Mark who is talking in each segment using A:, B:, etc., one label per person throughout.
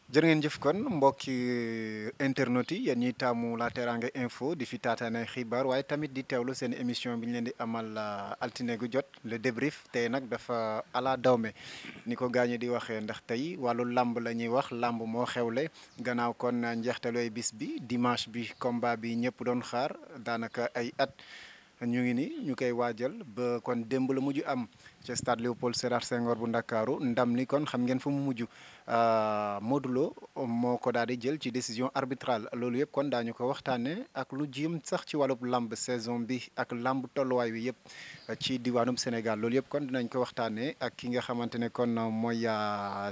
A: jërë ngeen jëf kon mbokki internautes yi yéen ñiy taamu la Teranga Info di fi taataane xibaar waaye tamit di teewlu seen émission bi ñu leen di amal altine gu jot le débrief tey nag dafa ala dawme ni ko gaañe di waxee ndax tey wàllu làmb la ñuy wax làmb moo xewle gannaaw kon njeextalooy bis bi dimanche bi combat bi ñëpp doon xaar daanaka ay at ñu ngi ni ñu koy waajal ba kon démb la mujj am ci stade Léopold Sédar Senghor bu Ndakaaru ndam li kon xam ngeen fu mu mujj Modou Lo moo ko daal di jël ci décision arbitrale loolu yëpp kon daañu ko waxtaanee ak lu jëm sax ci wàllub lamb saison bi ak lamb tolluwaay bi yëpp ci diwaanum Sénégal loolu yëpp kon dinañ ko waxtaanee ak ki nga xamante ne kon mooy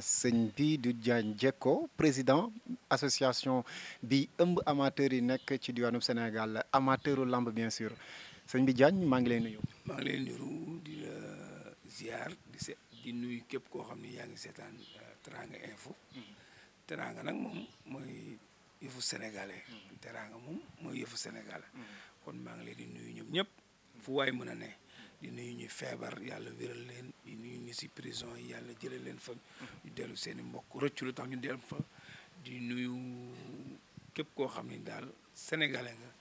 A: sëñ bi du Diagne Diecko président association bi ëmb amateur yi nekk ci diwaanum Sénégal amateuru lamb bien sûr sëñ bi Diagne maa ngi lay nuyu.
B: maa ngi lay nuyu di la ziar di nuyu képp koo xam ne yaa ngi seetaan Teranga Info. Teranga nag moom mooy yëfu sénégalais. Teranga moom mooy yëfu sénégalais. kon maa ngi leen di nuyu ñoom ñëpp fu waay mën a ne di nuyu ñuy feebar yàlla wéral leen di nuyu ñu si prison yi yàlla jëlee leen fa. ñu dellu seen i mbokk rëccu lu tax ñu dellu fa di nuyu képp koo xam ni daal sénégalais nga.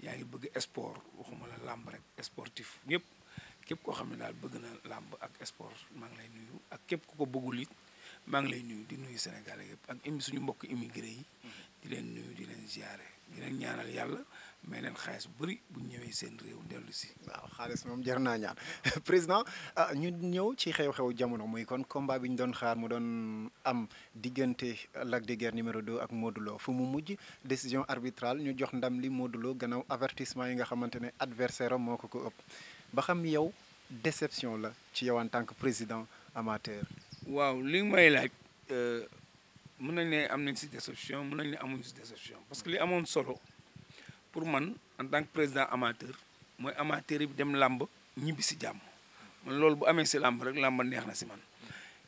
B: yaa ngi bëgg sport waxuma la làmb rek sportif ñëpp képp koo xam ne daal bëgg na làmb ak sport maa ngi lay nuyu ak képp ku ko bëggul it maa ngi lay nuyu di nuyu Sénégalais yëpp ak suñu mbokk immigré yi di leen nuyu di leen ziare di leen ñaanal yàlla may leen xaalis bu bëri bu ñëwee seen réew dellu si.
A: waaw xaalis moom jar naa ñaan président ñu ñëw ci xew-xew jamono muy kon combat bi ñu doon xaar mu doon am diggante Lac de Guiers numéro 2 ak Modou Lo fu mu mujj décision arbitrale ñu jox ndam li Modou Lo gannaaw avertissement yi nga xamante ne adversaire am moo ko ëpp ba xam yow déception la ci yow en tant que président amateur.
B: waaw li may laaj mën nañ ne am nañ si déception mën nañ ne amuñ si déception parce que li amoon solo pour man en tant que président amateur mooy amateur yi dem làmb ñibbi si jàmm man loolu bu amee si làmb rek làmb neex na si man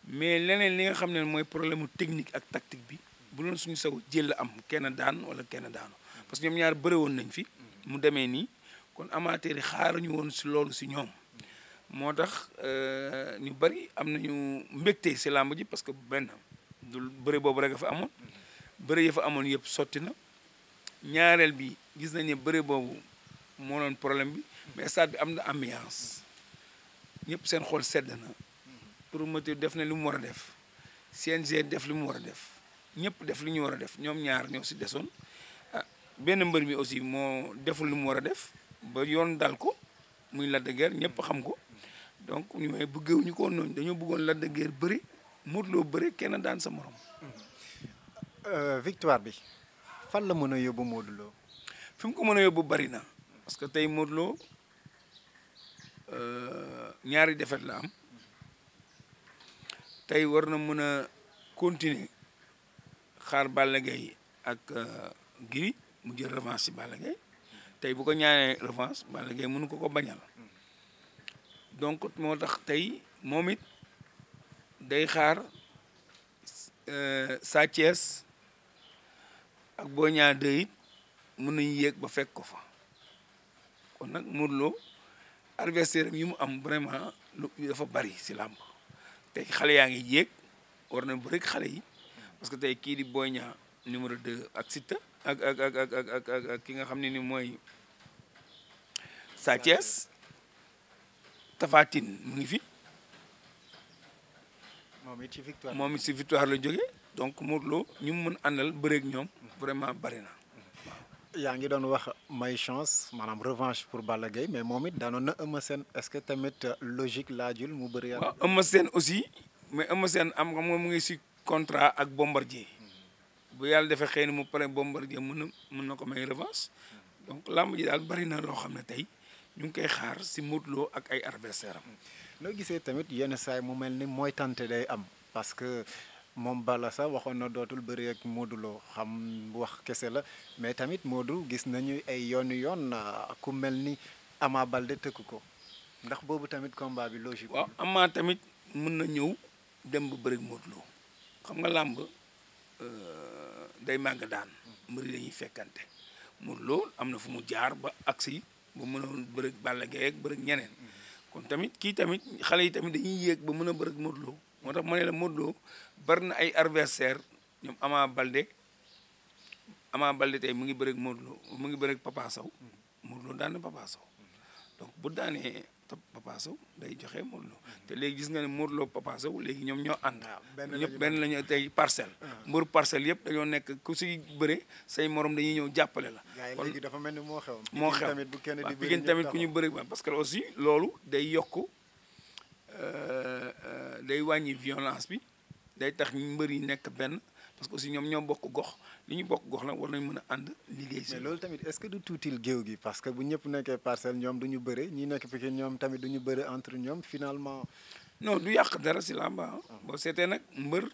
B: mais leneen li nga xam ne mooy problème technique ak tactique bi bu doon suñu saw jël am kenn daan wala kenn daanu parce que ñoom ñaar bëre woon nañ fi mu demee nii kon amateur yi xaaruñu woon si loolu si ñoom moo tax ñu bari am nañu mbégte si làmb ji parce que benn du bëre boobu rek a fa amoon bëre yi fa amoon yëpp sotti na ñaareel bi gis nañ ne bëre boobu moo doon problème bi mais stade bi am na ambiance ñëpp seen xol sedd na promoteur def na li mu war a def CNG def li mu war a def ñëpp def li ñu war a def ñoom ñaar ñoo si desoon ah benn mbër mi aussi moo deful li mu war a def ba yoon dal ko muy Lac de Guiers ñëpp xam ko donc ñu may bëggewuñu ko noonu dañoo bëggoon Lac de Guiers bëri Modou Lo bëri kenn daan sa morom.
A: victoire bi fan la mën a yóbbu Modou Lo.
B: fi mu ko mën a yóbbu bari na parce que tey Modou Lo ñaari défaite la am tey war na mën a continuer xaar Balla Gaye ak Gris mu jël revanche ci Balla Gaye tey bu ko ñaanee revanche Balla Gaye mënu ko bañal donc moo tax tey moom it day xaar Sa Thiès ak Boy Niang 2 it mën nañu yéeg ba fekk ko fa kon nag Modou Lo adversaire yi mu am vraiment lu dafa bari si làmb tey xale yaa ngi yéeg war na bëri xale yi parce que tey kii di Boy Niang numéro 2 ak Siteu ak ki nga xam ne ni mooy Sa Thiès Tapha Tine mu ngi fi. moom it ci victoire la jógee donc Modou Lo ñu mën àndal bëreeg ñoom vraiment bari na.
A: yaa ngi doon wax may chance maanaam revanche pour Balla Gaye mais moom it daanoon na Eumeu Sène est-ce que tamit logique laajul mu bëri yàlla.
B: waaw Eumeu Sène aussi mais Eumeu Sène am nga mu ngi ci contrat ak Bombardier bu yàlla defee xëy na mu pare Bombardier mën na ko may revanche donc làmb ji daal bari na loo xam ne tey ñu ngi koy xaar ci Modou Lo ak ay adversaire am.
A: noo gisee tamit yenn saay mu mel ni mooy tante day am parce que moom Balla sax waxoon na dootul bëri ak Modou Lo xam wax kese la mais tamit Modou gis nañu ay yoon ku mel ni Ama Baldé tëkk ko ndax boobu tamit combat bi logique.
B: waaw Ama tamit mën na ñëw dem ba bëri ak Modou Lo xam nga làmb day màgg daan mbëri dañuy fekkante Modou Lo am na fu mu jaar ba agsi ba mënoon bëri ak Balla Gaye ak bëri ak ñeneen. kon tamit kii tamit xale yi tamit dañuy yéeg ba mën a bëri ak Modou Lo moo tax ma ne la Modou Lo bari na ay adversaire ñoom Ama Baldé tey mu ngi bëreeg Modou Lo mu ngi bëreeg Papa Sow Modou Lo daan na Papa Sow donc bu daanee Papa Sow day joxe Modou Lo te léegi gis nga ne Modou Lo Papa Sow léegi ñoom ñoo ànd ñëpp benn lañu tey parcelle mbër parcelle yëpp dañoo nekk ku si bëre say morom dañuy ñëw jàppale la
A: kon léegi dafa mel ni moo xew
B: waaw Pikine tamit ku ñu bëri parce que aussi loolu day yokk day wàññi violence bi day tax mbër yi nekk benn parce que aussi ñoom ñoo bokk gox li ñu bokk gox nag war nañ mën a ànd liggéey si.
A: mais loolu tamit est-ce que du tuutil géew gi parce que bu ñëpp nekkee parcelle ñoom du ñu bëre ñi nekk Pikine ñoom tamit du ñu bëre entre ñoom finalement.
B: non du yàq dara si làmba boo seetee nag mbër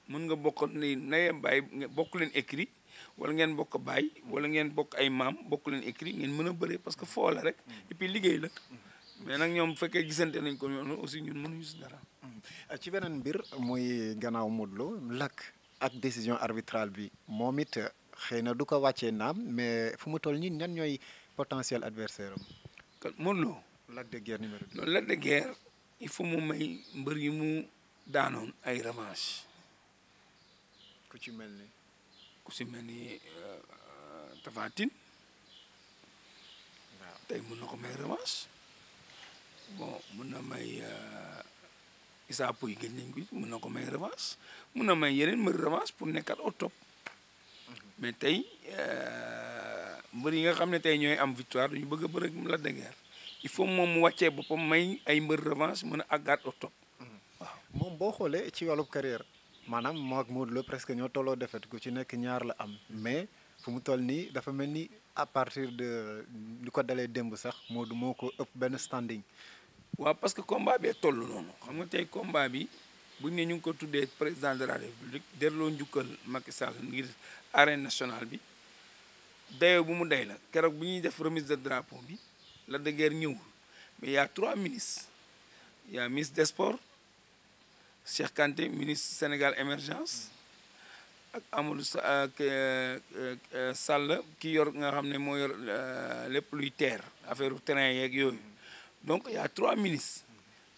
B: mën nga bokk ni naye bàyyi bokk leen écrit wala ngeen bokk baay wala ngeen bokk ay maam bokk leen écrit ngeen mën a bëre parce que foo la rek et puis liggéey la mais nag ñoom bu fekkee gisante nañ ko noonu aussi ñun mënuñu si dara.
A: ci beneen mbir muy gannaaw Modou Lo Lac ak décision arbitrale bi moom it xëy na du ko wàccee naam mais fu mu toll nii ñan ñooy potentiel adversaire am.
B: kon Modou Lo.
A: Lac de Guiers numéro 2.
B: loolu Lac de Guiers il faut mu may mbër yi mu daanoon ay revanche.
A: ku ci mel ni.
B: Tapha Tine.
A: waaw
B: tey mën na ko may revanche bon mën na may Issa Pouye gëj nañ ko mën na ko may revanche mën na may yeneen mbër revanche pour nekkat au top mais tey mbër yi nga xam ne tey ñooy am victoire dañu bëgg a bëre ak Lac de Guiers il faut moom mu wàccee boppam may ay mbër revanche mën a àggaat au top waaw.
A: moom boo xoolee ci wàllub carrière maanaam moo ak Modou Lo presque ñoo tolloo defet ku ci nekk ñaar la am mais fu mu toll nii dafa mel ni à partir de lu ko dalee démb sax Modou moo ko ëpp benn standing.
B: waaw parce que combat bee toll noonu xam nga tey combat bi buñ ne ñu ngi ko tuddee président de la république delloo njukkal Macky Sall ngir arène nationale bi dayoo bu mu day la keroog bu ñuy def remise de drapeau bi Lac de Guiers ñëwul mais y a 3 ministres y a ministre des sports Cheikh Kanté ministre Sénégal émergence ak Amadou Sall ki yor nga xam ne moo yor lépp luy terre affaire terrain yeeg yooyu donc y a 3 ministres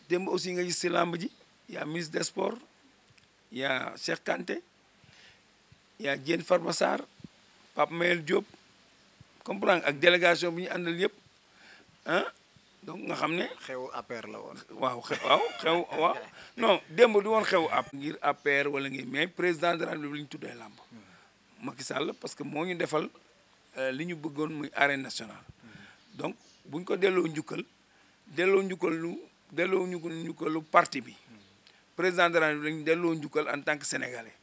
B: démb aussi nga gis ci làmb ji y a ministre des sports y a Cheikh Kanté y a Diène Farba Sarr Pape Mayel Diop comprendre ak délégation bi ñu àndal yëpp ah donc nga xam ne.
A: xew APR la woon.
B: waaw waaw non démb du woon xew AP ngir APR wala ngir mais président de la République li ñu tuddee làmb Macky Sall parce que moo ñu defal li ñu bëggoon muy arène nationale donc buñ ko delloo njukkal lu parti bi président de la République lañu delloo njukkal en tant que sénégalais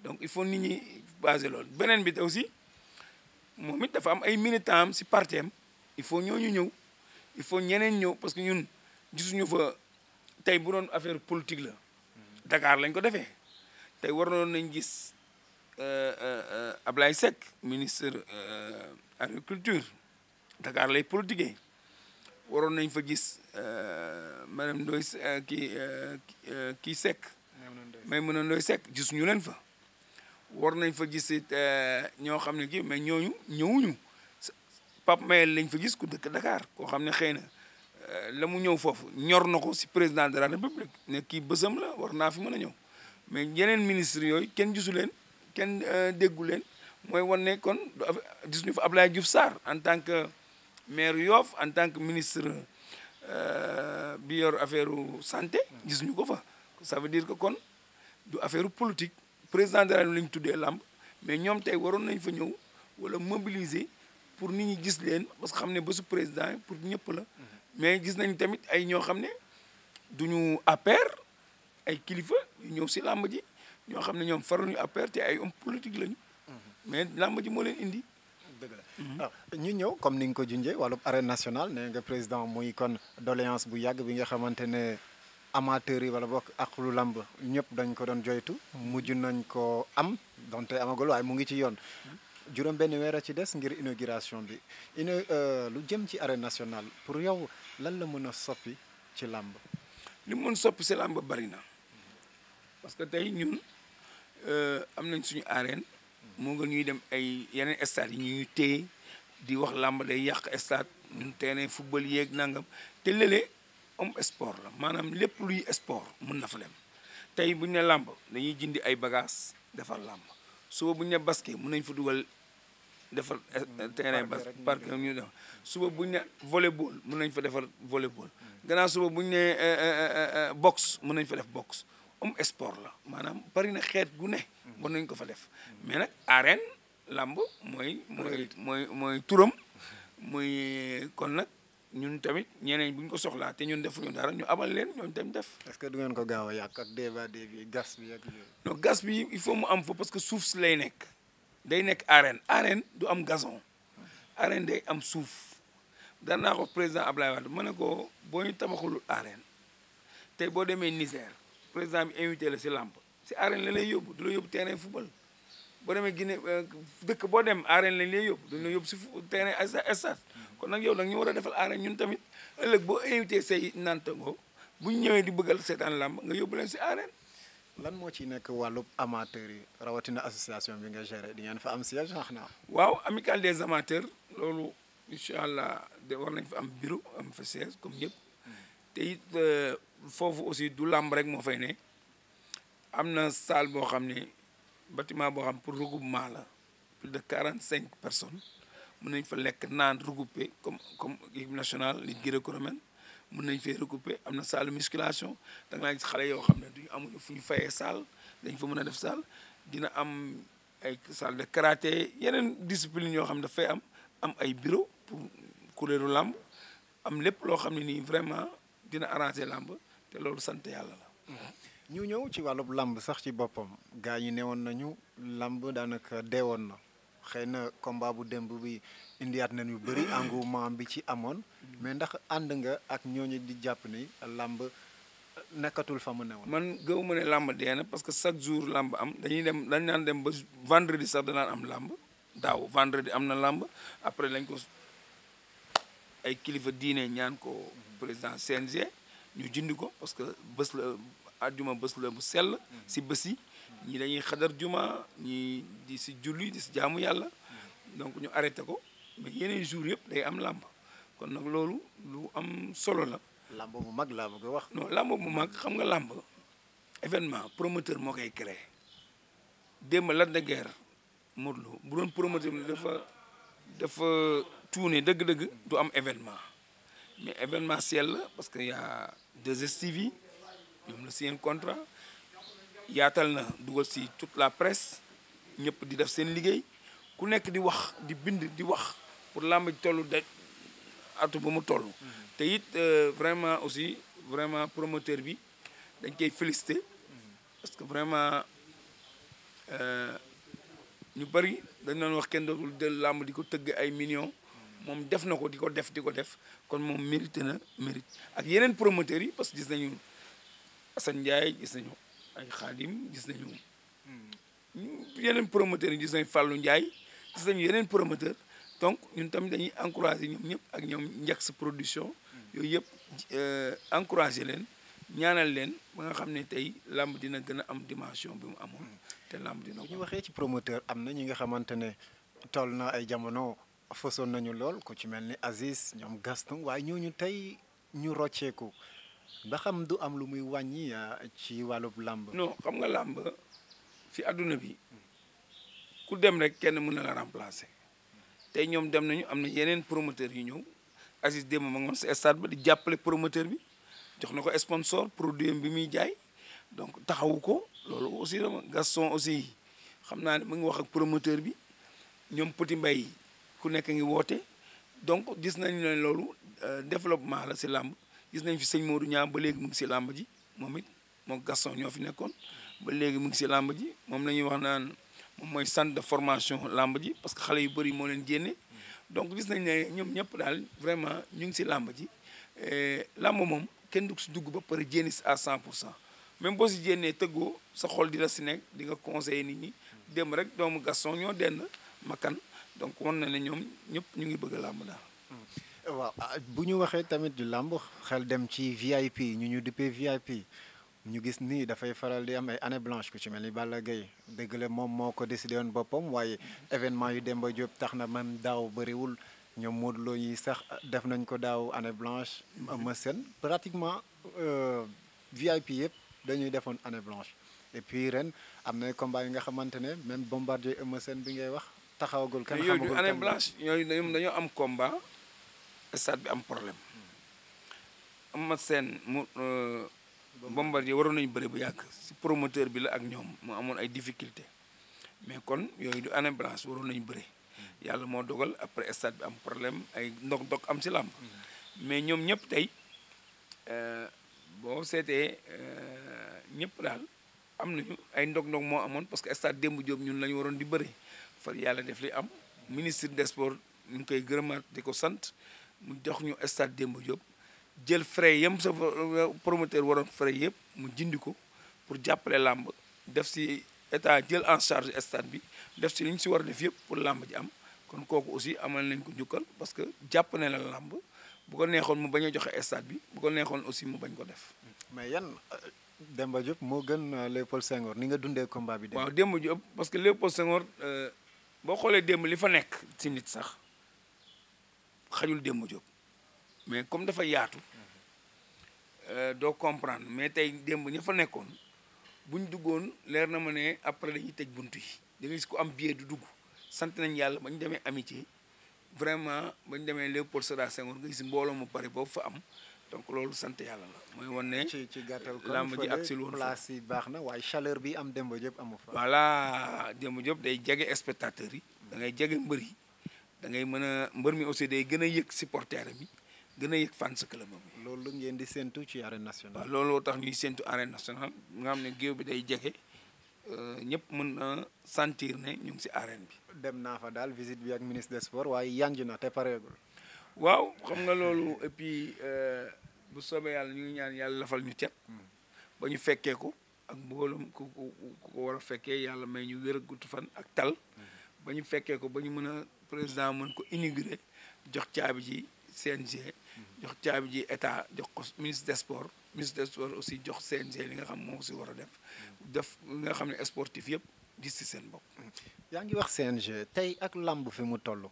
B: donc il faut nit ñi basé loolu beneen bi aussi moom it dafa am ay militants am si parti am il faut ñooñu ñëw il faut ñeneen ñëw parce que ñun gisuñu fa tey bu doon affaire politique la Dakar lañ ko defee tey waroon nañ gis Ablaye Seck ministre agriculture Dakar lay politiquer waroon nañ fa gis madame Ndoye kii Seck Maïmouna Ndoye Seck gisuñu leen fa war nañ fa gis it ñoo xam ne kii mais ñooñu ñëwuñu Pape Mayel lañ fa gis ku dëkk Dakar koo xam ne xëy na la mu ñëw foofu ñor na ko si président de la république ne kii bësam la war naa fi mën a ñëw mais yeneen ministre yooyu kenn gisu leen kenn déggu leen mooy wan ne kon gisuñu fa Abdoulaye Diouf Sarr en tant que maire Yoff en tant que ministre bi yor affaire santé gisuñu ko fa ça veut dire que kon du affaire politique président de la République lañ tuddee làmb mais ñoom tey waroon nañ fa ñëw wala mobiliser pour nit ñi gis leen parce que xam ne bésu président pour ñëpp la mais gis nañ tamit ay ñoo xam ne duñu APR ay kilifa yu ñëw si làmb ji ñoo xam ne ñoom faruñu APR te ay homme politique lañu mais làmb ji moo leen indi.
A: dëgg la ñu ñëw comme ni nga ko junjee wàllu arène nationale nee nga président muy kon doléance bu yàgg bi nga xamante ne amateurs yi wala bokk ak lu lamb ñëpp dañ ko doon joytu mujj nañ ko am donte amagul waaye mu ngi ci yoon juróom benn weer a ci des ngir inauguration bi lu jëm ci arène nationale pour yow lan la mën a soppi ci làmb.
B: li mu mën soppi ci làmb bari na parce que tey ñun am nañ suñu arène moo nga ñuy dem ay yeneen stade yi ñuy téye di wax làmb day yàq stade ñun terrain football yeeg nangam te léeg-léeg sport la maanaam lépp luy sport mën na fa dem tey bu ñu ne làmb dañuy jëndi ay bagages defar làmb suba bu ñu ne basket mën nañ fa dugal defar terrain parc ñu def suba bu ñu ne volleyball mën nañ fa defar volleyball gannaaw suba bu ñu ne boxe mën nañ fa def boxe sport la maanaam bari na xeet gu ne war nañ ko fa def mais nag arène làmb mooy turam muy kon nag ñun tamit ñeneen bu ñu ko soxlaa te ñun defuñu dara ñu abal leen ñooñu dem def.
A: est-ce que du ngeen ko gaaw a yàq ak débat bi gas bi ak yooyu.
B: non gas bi il faut mu am fa parce que suuf si lay nekk day nekk arène du am gazon arène day am suuf daan naa ko président Ablaye Wade ma ne ko boo ñu tabaxul arène tey boo demee Niger président bi invité la si làmp si arène la lay yóbbu du la yóbbu terrain football boo demee Guinée dëkk boo dem arène lañ lay yóbbu duñ la yóbbu si terrain stade kon nag yow nag ñu war a defal arène ñun tamit ëllëg boo invité say nantango bu ñu ñëwee di bëggal seetaan làmb nga yóbbu leen si arène.
A: lan moo ci nekk wàllub amateur yi rawatina association bi nga géré di ngeen fa am siège xanaa.
B: waaw amicale des amateurs loolu incha allah de war nañ fa am bureau am fa siège comme ñëpp te it foofu aussi du làmb rek moo fay ne am na salle boo xam ne bâtiment boo xam pour regroupement la plus de 45 personnes mën nañ fa lekk naan regroupé comme équipe nationale ligue gréco-romaine mën nañ fee regroupé am na salle musculation da nga gis xale yoo xam ne duñu amuñu fu ñu fayee salle dañ fa mën a def salle dina am ay salle de karaté yeneen discipline yoo xam ne dafay am ay bureau pour kuréelu làmb am lépp loo xam ne nii vraiment dina arranger làmb te loolu sant yàlla la.
A: ñu ñëw ci wàllub làmb sax ci boppam gaa ñi newoon nañu làmb daanaka deewoon na xëy na combat bu démb bi indiwaat nañ yu bëri engouement bi ci amoon mais ndax ànd nga ak ñooñu di jàpp ni làmb nekkatul fa mu newoon.
B: man gëw ma ne làmb dee na parce que chaque jour làmb am dañ naan dem ba vendredi sax danaan am làmb daaw vendredi am na làmb après lañ ko ay kilifa diine ñaan ko président CNG ñu jindi ko parce que bés la àjjuma bés la bu sell si bés yi ñii dañuy xadar juma ñii di si julli di si jaamu yàlla donc ñu arrêté ko mais yeneen jours yëpp day am làmb kon nag loolu lu am solo la.
A: làmb bu mag laa bëgg a wax.
B: non làmb bu mag xam nga làmb événement promoteur moo koy créé démb Lac de Guiers Modou Lo bu doon promoteur bi dafa tuune dëgg-dëgg du am événement mais événementiel la parce que y a 2STV ñoom la signé contrat yaatal na dugal si toute la presse ñëpp di def seen liggéey ku nekk di wax di bind di wax pour làmb ji toll de atu ba mu toll te it vraiment aussi vraiment promoteur bi dañ koy féliciter parce que vraiment ñu bari dañ doon wax kenn dootul del làmb di ko tëgg ay millions moom def na ko di ko def kon moom mérité na mérite ak yeneen promoteurs yi parce que gis nañu Assane Ndiaye gis nañu ay Khadim gis nañu yeneen promoteurs yi gis nañu Fallou Ndiaye gis nañu yeneen promoteur donc ñun tamit dañuy encourager ñoom ñëpp ak ñoom njëkk sa production yooyu yëpp encourager leen ñaanal leen ba nga xam ne tey làmb dina gën a am dimension bi mu amoon te làmb dina ko.
A: ñu waxee ci promoteur am na ñi nga xamante ne toll na ay jamono fasoon nañu lool ku ci mel ni Aziz ñoom Gaston waaye ñooñu tey ñu rocceeku ba xam du am lu muy wàññi ci wàllub làmb.
B: non xam nga làmb fi àdduna bi ku dem rek kenn mën na la remplacer tey ñoom dem nañu am na yeneen promoteur yu ñëw Aziz démb ma ngoon sa stade ba di jàppale promoteur bi jox na ko sponsor produit bi muy jaay donc taxawu ko loolu aussi dama Gaston aussi xam naa ne mu ngi wax ak promoteur bi ñoom Petit Mbaye ku nekk ngi woote donc gis nañ ne loolu développement la si làmb gis nañ fi sëñ Modou Niang ba léegi mu ngi si làmb ji moom it moo Gaston ñoo fi nekkoon ba léegi mu ngi si làmb ji moom la ñuy wax naan moom mooy centre de formation làmb ji parce que xale yu bëri moo leen génne donc gis nañ ne ñoom ñëpp daal vraiment ñu ngi si làmb ji làmb moom kenn du si dugg ba pare jénni si à 100% même boo si jénnee tëggoo sa xol di la si nekk di nga conseiller nit ñi dem rek doomu Gaston ñoo denn makan donc wan na ne ñoom ñëpp ñu ngi bëgg a làmb daal.
A: waaw bu ñu waxee tamit di làmb xel dem ci VIP ñu duppee VIP ñu gis ni dafay faral di am ay année blanche ku ci mel ni Balla Gaye dëgg la moom moo ko décidé woon boppam waaye événement yu Demba Diop tax na même daaw bëriwul ñoom Modou Lo yi sax def nañ ko daaw année blanche ma seen pratiquement VIP yëpp dañuy defoon année blanche et puis ren am na combat yi nga xamante ne même Bombardier Eumeu Sène bi ngay wax taxawagul. kan
B: mais yooyu du
A: xamagul
B: année
A: kan la.
B: blanche yooyu dañoo am combat stade bi am problème Eumeu Sène mu Bombardier waroon nañu bëri bu yàgg si promoteur bi la ak ñoom mu amoon ay difficulté mais kon yooyu du année blanche waroon nañu bëri yàlla moo dogal après stade bi am problème ay ndog-ndog am si làmb mais ñoom ñëpp tey boo seetee ñëpp daal am nañu ay ndog-ndog moo amoon parce que stade Demba Diop ñun la ñu waroon di bëri far yàlla def li am ministre des sports ñu ngi koy gërëmaat di ko sant mu jox ñu stade Demba Diop jël frais yam sa promoteur waroon frais yëpp mu jindi ko pour jàppale làmb def si état jël en charge stade bi def si li ñu si war a def yëpp pour làmb ji am kon kooku aussi amal nañ ko njukkal parce que jàpp ne la làmb bu ko neexoon mu bañ a joxe stade bi bu ko neexoon aussi mu bañ ko def.
A: mais yan Demba Diop moo gën Léopold Senghor ni nga dundee combat bi.
B: waaw Demba Diop parce que Léopold Senghor boo xoolee démb li fa nekk si nit sax xajul Demba Diop mais comme dafa yaatu doo comprendre mais tey démb ña fa nekkoon buñ duggoon leer na ma ne après dañuy tëj buntu yi da ngay gis ko am billet du dugg sant nañ yàlla ba ñu demee amitié vraiment ba ñu demee Léopold Sédar Senghor nga gis mbooloo mu pare boobu fa am donc loolu sant yàlla la mooy wan ne
A: ci gàttal kon
B: làmb ji ak si loolu
A: place yi baax na waaye chaleur bi am Demba Diop amu fa.
B: voilà Demba Diop day jege spectateurs yi da ngay jege mbër yi da ngay mën a mbër mi aussi day gën a yëg supporter bi gën a yëg fan sa club bi.
A: loolu ngeen di séntu ci arène nationale.
B: waaw looloo tax ñuy séntu arène nationale nga xam ne géew bi day jege ñëpp mën na sentir ne ñu ngi si arène bi.
A: dem naa fa daal visite bi ak ministre des sports waaye yanj na te pareegul.
B: waaw xam nga loolu et puis bu soobee yàlla ñu ngi ñaan yàlla lafal ñu cet ba ñu fekkee ko ak mboolum ku ko war a fekkee yàlla may ñu wér a gudd fan ak tal ba ñu fekkee ko ba ñu mën a président mën ko inaugurer jox caabi ji CNG jox caabi ji état jox ko ministre des sports aussi jox CNG li nga xam moo si war a def li nga xam ne sportif yëpp gis ci seen bopp.
A: yaa ngi wax CNG tey ak lamb fi mu toll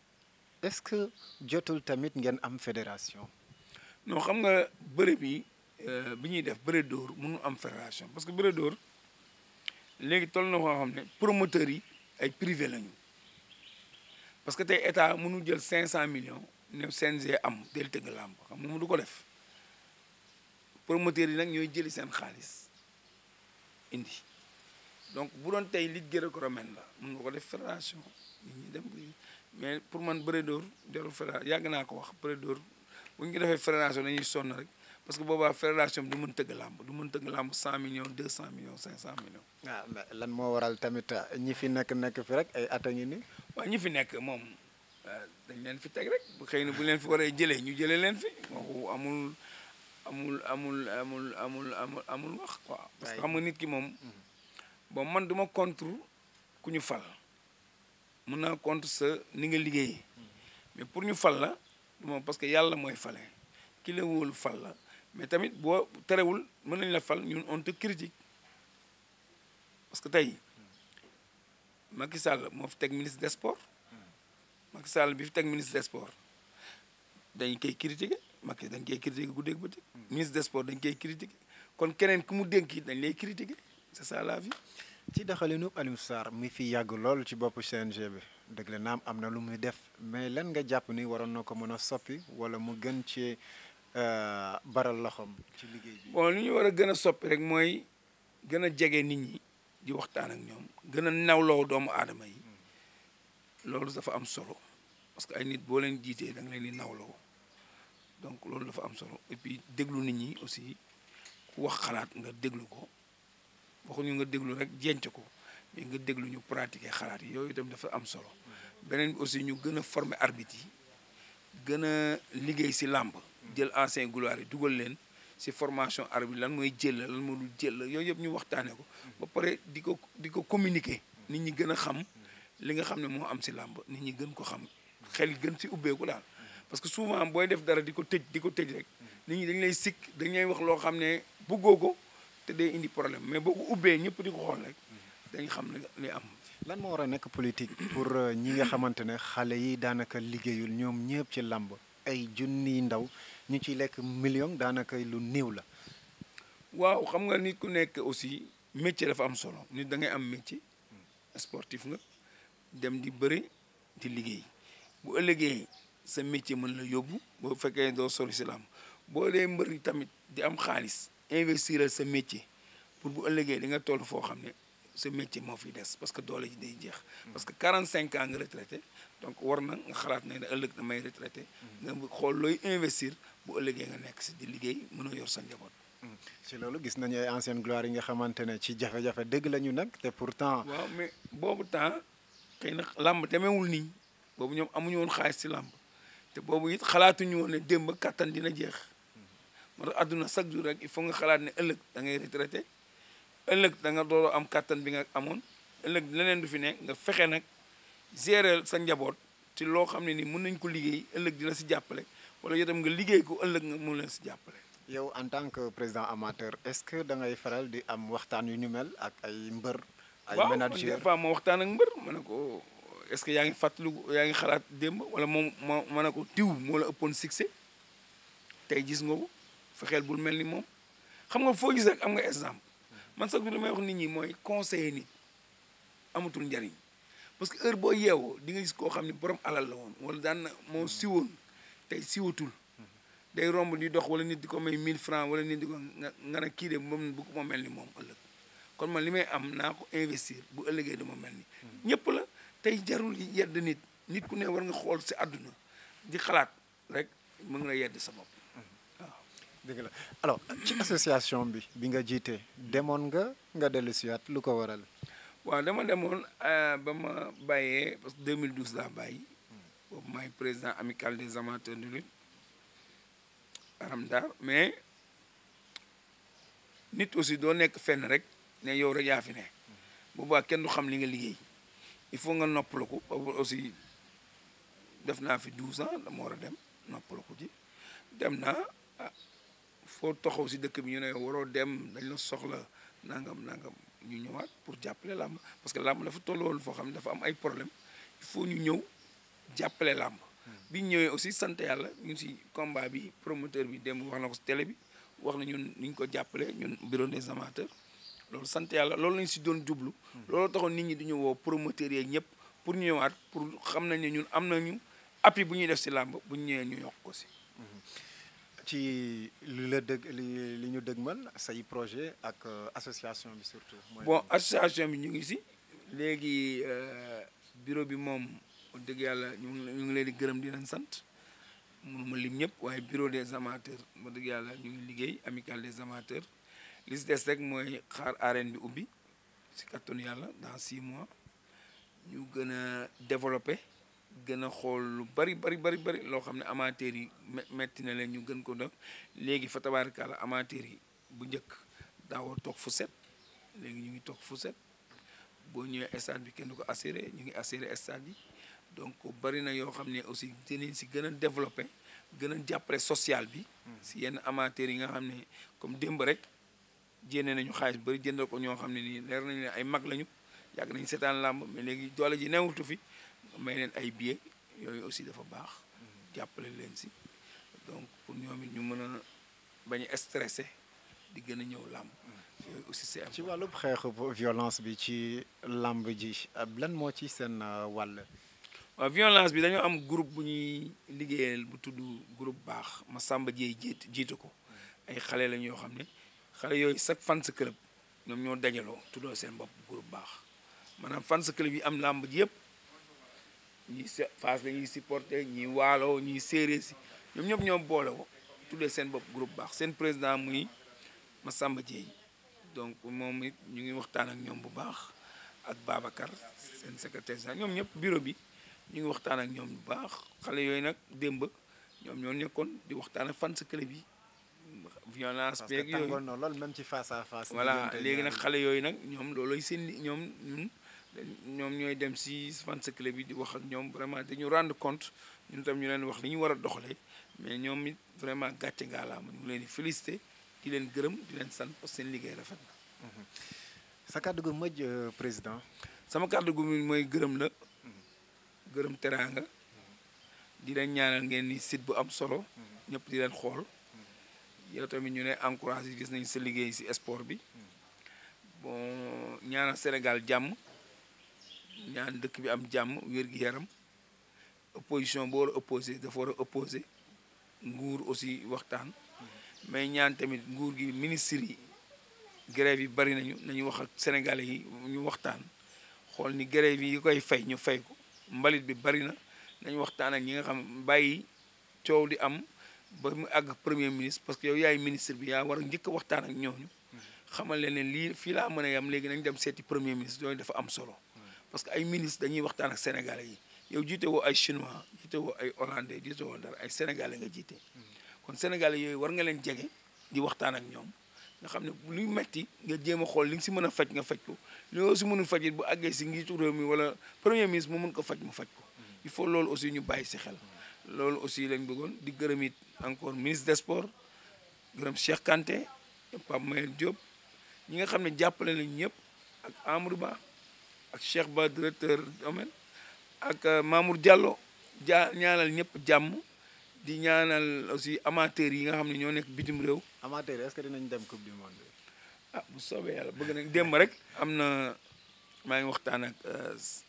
A: est-ce que jotul tamit ngeen am fédération.
B: non xam nga bëre bi ñuy def bëre dóor mënu am fédération parce que bëre dóor léegi toll na koo xam ne promoteurs yi ay privé lañu parce que tey état mënu jël 500 millions ne CNG am del tëgg làmb xam nga mu du ko def promoteurs yi nag ñooy jëli seen xaalis indi donc bu doon tey ligue gréco-romaine la mën nga ko def fédération nit ñi dem mais pour man bëre dóor jarul fédération yàgg naa ko wax bëre dóor bu ñu ko defee fédération dañuy sonn rek parce que boobaa fédération bi du mën tëgg làmb du mën tëgg làmb 100 millions 200 millions 500 millions.
A: ah mais lan moo waral tamit ñi fi nekk fi rek ay at a ngi ni.
B: waaw ñi fi nekk moom dañ leen fi teg rek bu xëy na bu leen fi waree jëlee ñu jëlee leen fi kooku amul wax quoi. parce que xam nga nit ki moom bon man duma contre ku ñu fal mën naa contre sa ni nga liggéeyee mais pour ñu fal la moom parce que yàlla mooy fale ki la wóolu fal la mais tamit boo terewul mën nañ la fal ñun on te critique parce que tey Macky Sall moo fi teg ministre des sports Macky Sall bi fi teg ministre des sports dañ koy critiquer Macky dañ koy critiquer guddeeg bëccëg ministre des sports dañ koy critiquer kon keneen ku mu dénk yi dañ lay critiquer c'est ça la vie.
A: ci doxalinu Alioune Sarr mi fi yàgg lool ci boppu CNG bi dëgg la naam am na lu muy def mais lan nga jàpp ni waroon na ko mën a soppi wala mu gën ci baral loxoom ci liggéey bi.
B: bon li ñu war a gën a soppi rek mooy gën a jege nit ñi di waxtaan ak ñoom gën a nawloo doomu aadama yi loolu dafa am solo parce que ay nit boo leen jiitee da nga leen di nawloo donc loolu dafa am solo et puis déglu nit ñi aussi ku wax xalaat nga déglu ko. waxuñu nga déglu rek jenc ko mais nga déglu ñu pratiquer xalaat yi yooyu itam dafa am solo beneen bi aussi ñu gën a former arbitre yi gën a liggéey si làmb jël ancien gloire yi dugal leen si formation arbitre lan mooy jël lan moo dul jël yooyu yëpp ñu waxtaanee ko ba pare di ko communiquer nit ñi gën a xam li nga xam ne moo am si làmb nit ñi gën ko xam xel gën si ubbeeku daal parce que souvent booy def dara di ko tëj rek nit ñi dañ lay sikk dañ lay wax loo xam ne bëggoo ko te day indi problème mais boo ko ubbee ñëpp di ko xool rek dañ xam li am.
A: lan moo war a nekk politique pour ñi nga xamante ne xale yi daanaka liggéeyul ñoom ñëpp ci làmb ay junniy ndaw ñu ciy lekk million daanaka lu néew la.
B: waaw xam nga nit ku nekk aussi métier dafa am solo nit da ngay am métier sportif nga dem di bëri di liggéey bu ëllëgee sa métier mën la yóbbu boo fekkee doo sori si làmb boo dee mbër tamit di am xaalis investir sa métier pour bu ëllëgee di nga toll foo xam ne sa métier moo fi des parce que doole ji day jeex parce que 45 ans nga retraité donc war na nga xalaat ne ëllëg damay retraité nga xool looy investir bu ëllëgee nga nekk si di liggéey mën a yor sa njaboot.
A: ci loolu gis nañu ay ancienne gloire yi nga xamante ne ci jafe-jafe dëgg la ñu nag te pourtant.
B: waaw mais boobu temps xëy na làmb demeewul nii boobu ñoom amuñu woon xaalis ci làmb te boobu it xalaatuñu woon ne démb kattan dina jeex moo tax àdduna chaque jour rek il faut nga xalaat ne ëllëg da ngay retraité ëllëg da nga doon am kattan bi nga amoon ëllëg leneen du fi ne nga fexe nag gérer sa njaboot ci loo xam ne ni mën nañ ko liggéey ëllëg dina si jàppale wala yow tam nga liggéey ko ëllëg nga mun leen si jàppale.
A: yow en tant que président amateur est-ce que da ngay faral di am waxtaan yu ñu mel ak ay mbër. ay manager
B: waaw des fois ma waxtaan ak mbër ma ne ko est-ce que yaa ngi fàttaliku yaa ngi xalaat démb wala moom ma ne ko diw moo la ëppoon succès tey gis nga ko fexeel bul mel ni moom xam nga foo gis rek am nga exemple man sax li may wax nit ñi mooy conseiller nit amatul njariñ parce que heure boo yeewoo di nga gis koo xam ne borom alal la woon wala daan na moo siwoon tey siwatul day romb di dox wala nit di ko may 1000 francs wala nit di ko nga ne kii de moom bu ko ma mel ni moom ëllëg kon man li may am naa ko investir bu ëllëgee dama mel ni ñëpp la tey jarul yedd nit ku ne war nga xool si àdduna di xalaat rek mën nga yedd sa bopp waaw.
A: dëgg la alors ci association bi nga jiite demoon nga dellu siwaat lu ko waral.
B: waaw dama demoon ba ma bàyyee parce que 2012 laa bàyyi boobu maay président amical des amateurs de lutte Aramdar mais nit aussi doo nekk fenn rek ne yow rek yaa fi ne boobaa kenn du xam li nga liggéey il faut nga noppalu ko aussi def naa fi 12 ans dama war a dem noppalu ko ci dem naa foo toxaw si dëkk bi ñu ne waroo dem dañ la soxla nangam ñu ñëwaat pour jàppale làmb parce que làmb dafa tolloon foo xam ne dafa am ay problème il faut ñu ñëw jàppale làmb bi ñu ñëwee aussi sant yàlla ñu si combat bi promoteur bi dem wax na ko si télé bi wax na ñun ni ñu ko jàppale ñun bureau des amateurs loolu sant yàlla loolu lañ si doon jublu loolu taxoon nit ñi di ñu woo promoteurs yeeg ñëpp pour ñu ñëwaat pour xam nañ ne ñun am nañu appui bu ñuy def si làmb bu ñu ñëwee ñu yokk ko si
A: ci li ñu dëgmal say projet ak association bi surtout.
B: bon association bi ñu ngi si léegi bureau bi moom wax dëgg yàlla ñu ngi leen di gërëm di leen sant mënuma lim ñëpp waaye bureau des amateurs wax dëgg yàlla ñu ngi liggéey amical des amateurs li si des rek mooy xaar arène bi ubbi si kattanu yàlla dans 6 mois ñu gën a développé gën a xool lu bari loo xam ne amateurs yi metti na leen ñu gën ko def léegi fa tabaarkalla amateurs yi bu njëkk daawoo toog fu set léegi ñu ngi toog fu set boo ñëwee stade bi kenn du ko assuré ñu ngi assuré stade yi donc bari na yoo xam ne aussi dinañ si gën a développé gën a jàppale social bi si yenn amateurs yi nga xam ne comme démb rek jénne nañu xaalis bari jëndal ko ñoo xam ne nii leer nañu ne ay mag lañu yàgg nañu seetaan làmb mais léegi doole ji newutu fi may leen ay billets yooyu aussi dafa baax jàppale leen si donc pour ñoom it ñu mën a bañ a stressé di gën a ñëw làmb yooyu aussi c'est important.
A: ci wàllub xeexu violence bi ci làmb ji lan moo ci seen wàll.
B: waaw violence bi dañoo am groupe bu ñuy liggéeyal bu tudd groupe baax Massamba Dieye jiite ko ay xale lañ yoo xam ne xale yooyu chaque fans club ñoom ñoo dajaloo tuddoo seen bopp groupe baax maanaam fans club yi am làmb ji yëpp ñi Fass la ñuy supporter ñi Waalo ñi séeréer si ñoom ñëpp ñoo boole ko tuddee seen bopp groupe baax seen président muy Massamba Dieye donc moom it ñu ngi waxtaan ak ñoom bu baax ak Babacar seen secrétaire général ñoom ñëpp bureau bi ñu ngi waxtaan ak ñoom bu baax xale yooyu nag démb ñoom ñoo nekkoon di waxtaan ak fans club yi violence beeg yooyu
A: parce que tàngoor na lool même ci face à face.
B: voilà léegi nag xale yooyu nag ñoom looloy seen ñoom ñooy dem si fans club yi di wax ak ñoom vraiment dañu rendre compte ñun tam ñu leen wax li ñu war a doxalee mais ñoom it vraiment gàcce ngaalaama ñu ngi leen di félicité di leen gërëm di leen sant parce que seen liggéey rafet na.
A: sa kàddu gu mujj président.
B: sama kàddu gu mooy gërëm la gërëm teraanga di leen ñaanal ngeen ni site bu am solo ñëpp di leen xool yow tamit ñu ne encouragé gis nañ sa liggéey si sport bi bon ñaanal Sénégal jàmm ñaan dëkk bi am jàmm wér-gi-yaram opposition boo war a opposé dafa war a opposé nguur aussi waxtaan mais ñaan tamit nguur gi ministre yi grève yi bari nañu wax ak sénégalais yi ñu waxtaan xool ni grève yi koy fay ñu fay ko mbalit bi bari na nañu waxtaan ak ñi nga xam bàyyi coow di am ba mu àgg premier ministre parce que yow yaay ministre bi yaa war a njëkk a waxtaan ak ñooñu xamal leen ne lii fii laa mën a yam léegi nañ dem seeti premier ministre yooyu dafa am solo parce que ay ministre dañuy waxtaan ak sénégalais yi yow jiite woo ay chinois jiite woo ay hollandais jiite woo dara ay sénégalais nga jiite kon sénégalais yooyu war nga leen jege di waxtaan ak ñoom nga xam ne luy metti nga jéem a xool li nga si mën a faj nga faj ko loolu si mënul faj it bu àggee si njiitu réew mi wala premier ministre mu mën ko faj mu faj ko il faut loolu aussi ñu bàyyi si xel loolu aussi lañ bëggoon di gërëm it encore ministre des sports gërëm Cheikh Kanté Pape Mayel Diop ñi nga xam ne jàppale nañ ñëpp ak Amadou Ba ak Cheikh Ba directeur domaine ak Mamour Diallo ñaanal ñëpp jàmm di ñaanal aussi amateurs yi nga xam ne ñoo nekk bitim réew.
A: amateurs est-ce que dinañ dem coupe du monde.
B: ah bu soobee yàlla bëgg nañ démb rek am na maa ngi waxtaan ak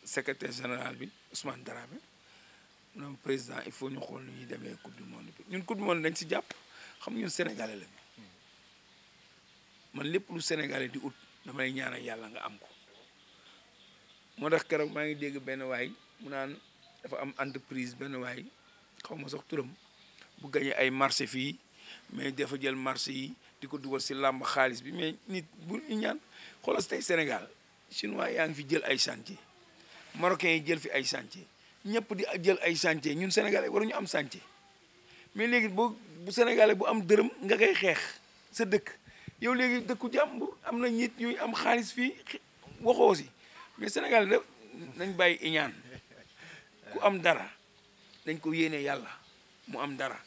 B: secrétaire général bi Ousmane Darame ñoom président il faut ñu xool nu ñuy demee coupe du monde bi ñun coupe du monde dañ si jàpp xam ñun sénégalais lañu man lépp lu sénégalais di ut dama lay ñaanal yàlla nga am ko moo tax keroog maa ngi dégg benn waay mu naan dafa am entreprise benn waay xaw ma sax turam bu gañee ay marché fii mais dafa jël marché yi di ko dugal si làmb xaalis bi mais nit bu ñu ñaan xoolal tey Sénégal chinois yaa ngi fi jël ay chantier marocains yi jël fi ay chantier ñëpp di jël ay chantier ñun sénégalais waruñu am chantier mais léegi bu sénégalais bu am dërëm nga koy xeex sa dëkk yow léegi dëkku jàmbur am na nit ñuy am xaalis fii waxoo si mais sénégalais da nañ bàyyi iñaan ku am dara dañ ko yéene yàlla mu am dara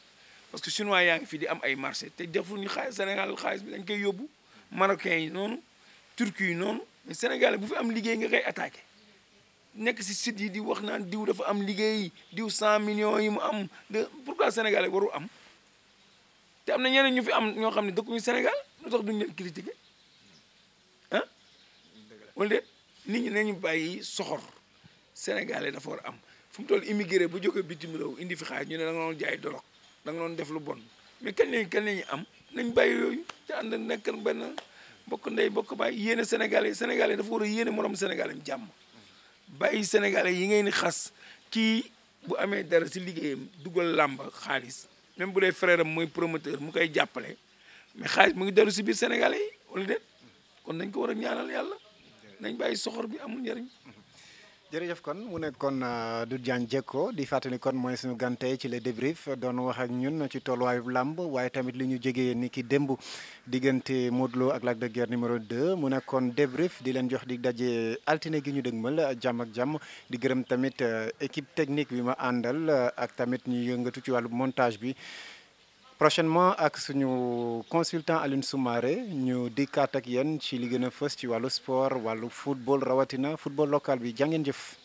B: parce que chinois yaa ngi fi di am ay marché te defuñu xaalis Sénégal xaalis bi dañ koy yóbbu marocains yi noonu turquie yi noonu mais sénégalais bu fi am liggéey nga koy attaqué nekk si site yi di wax naan diw dafa am liggéey diw 100 millions yi mu am de pourquoi sénégalais waru am te am na ñeneen ñu fi am ñoo xam ne dëkkuñu Sénégal lu tax duñu leen critiqué ah wala déet nit ñi nañu bàyyi soxor sénégalais dafa war am fu mu toll immigré bu jógee bitim réew indi fi xaalis ñu ne da nga doon jaay dorog da nga doon def lu bon mais kañ lañu am nañ bàyyi yooyu te ànd nekk benn bokk ndey bokk bàyyi yéene sénégalais sénégalais dafa war a yéene morom sénégalais jàmm bàyyi sénégalais yi ngay ni xas kii bu amee dara si liggéeyam dugal làmb xaalis même bu dee frère am mooy promoteur mu koy jàppale mais xaalis mu ngi daru si biir sénégalais yi wala déet kon dañ ko war a ñaanal yàlla nañ bàyyi soxor bi amul njëriñ.
A: jërëjëf kon mu nekkoon Doudou Diagne Diecko di fàttali kon mooy suñu gan tey ci le débrief doon wax ak ñun ci tolluwaayu làmb waaye tamit li ñu jegee ni ki démb diggante Modou Lo ak Lac de Guiers numéro 2 mu nekkoon débrief di leen jox di daje altine gi ñu dëgmal jàmm ak jàmm di gërëm tamit équipe technique bi ma àndal ak tamit ñu yëngatu ci wàllu montage bi. prochainement ak suñu consultant Alioune Soumaré ñu dikkaat ak yéen ci li gën a fës ci wàllu sport wàllu football rawatina football local bi jàngeen jëf.